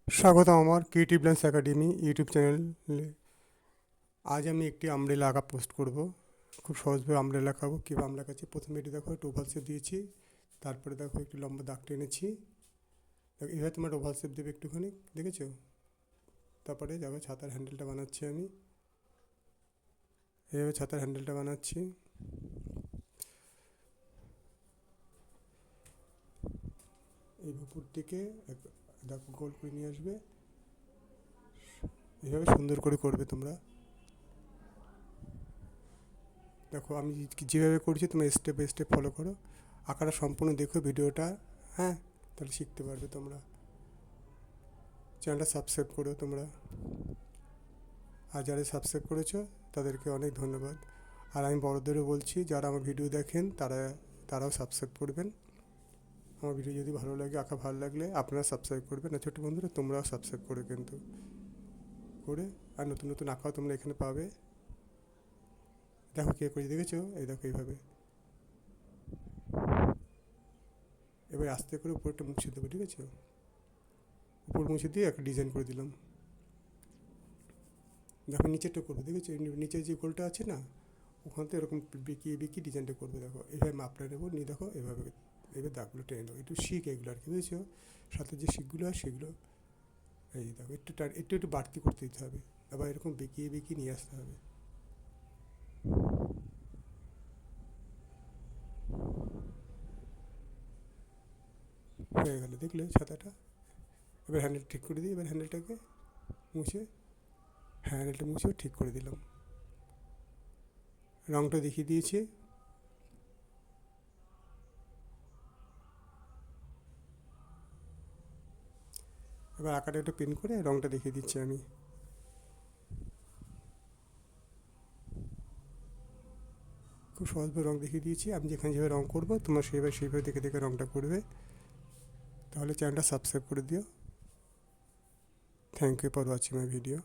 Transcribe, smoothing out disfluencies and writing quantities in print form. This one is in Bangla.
স্বাগত আমার ক্রিয়েটিভ ল্যান্স একাডেমি ইউটিউব চ্যানেলে। আজ আমি একটি আমব্রেলা আঁকা পোস্ট করব। খুব সহজভাবে আমব্রেলা আঁকাবো। কীভাবে আমব্রেলা আঁকাচ্ছি, প্রথমে এটি দেখো একটু ওভাল শেপ দিয়েছি, তারপরে দেখো একটু লম্বা দাগ টেনেছি। দেখো এভাবে তোমার ওভাল শেপ দেবে একটুখানি, দেখেছো? তারপরে দেখো ছাতার হ্যান্ডেলটা বানাচ্ছি আমি, এইভাবে ছাতার হ্যান্ডেলটা বানাচ্ছি। এই উপর দিকে দেখো গোল করে নিয়ে আসবে, এইভাবে সুন্দর করে করবে তোমরা। দেখো আমি যেভাবে করছি তোমরা স্টেপ বাই স্টেপ ফলো করো, আঁকাটা সম্পূর্ণ দেখো ভিডিওটা। হ্যাঁ, তাহলে শিখতে পারবে তোমরা। চ্যানেলটা সাবস্ক্রাইব করো তোমরা, আর যারা সাবস্ক্রাইব করেছো তাদেরকে অনেক ধন্যবাদ। আর আমি বড়দেরও বলছি, যারা আমার ভিডিও দেখেন তারাও সাবস্ক্রাইব করবেন। আমার ভিডিও যদি ভালো লাগে, আঁকা ভালো লাগলে আপনারা সাবস্ক্রাইব করবেন। আর ছোটো বন্ধুরা তোমরাও সাবস্ক্রাইব করে কিন্তু করে, আর নতুন নতুন আঁকাও তোমরা এখানে পাবে। দেখো কে করে দেখেছো, এই দেখো এইভাবে। এবার আস্তে করে উপরটা মুছে দেবো, ঠিক আছে? উপর মুছে দিয়ে একটা ডিজাইন করে দিলাম। দেখো নিচেরটা করবো, দেখেছো? নিচে যে গোলটা আছে না, ওখান থেকে এরকম বেঁকিয়ে বেঁকিয়ে ডিজাইনটা করবে। দেখো এভাবে মাপটা নেবো, নিয়ে দেখো এভাবে এবার দাগগুলো টেনে নেবো। একটু শিখ এগুলো আর কি, বুঝেছো? সাথে যে শিখগুলো হয় সেগুলো এই দেখো একটু একটু একটু বাড়তি করতে দিতে হবে, আবার এরকম বেঁকিয়ে বেঁকিয়ে নিয়ে আসতে হবে। হয়ে গেলো, দেখলে ছাতাটা? এবার হ্যান্ডেল ঠিক করে দিই, এবার হ্যান্ডেলটাকে মুছে, হ্যাঁ হ্যান্ডেলটা মুছে ঠিক করে দিলাম। রঙটা দেখিয়ে দিয়েছি। এবার আঁকাটা একটু পেন করে রঙটা দেখিয়ে দিচ্ছি আমি। খুব সহজভাবে রঙ দেখিয়ে দিয়েছি। আমি যেখানে যেভাবে রঙ করবো তোমরা সেইভাবে দেখে দেখে রঙটা করবে। তাহলে চ্যানেলটা সাবস্ক্রাইব করে দিও। Thank you for watching my video.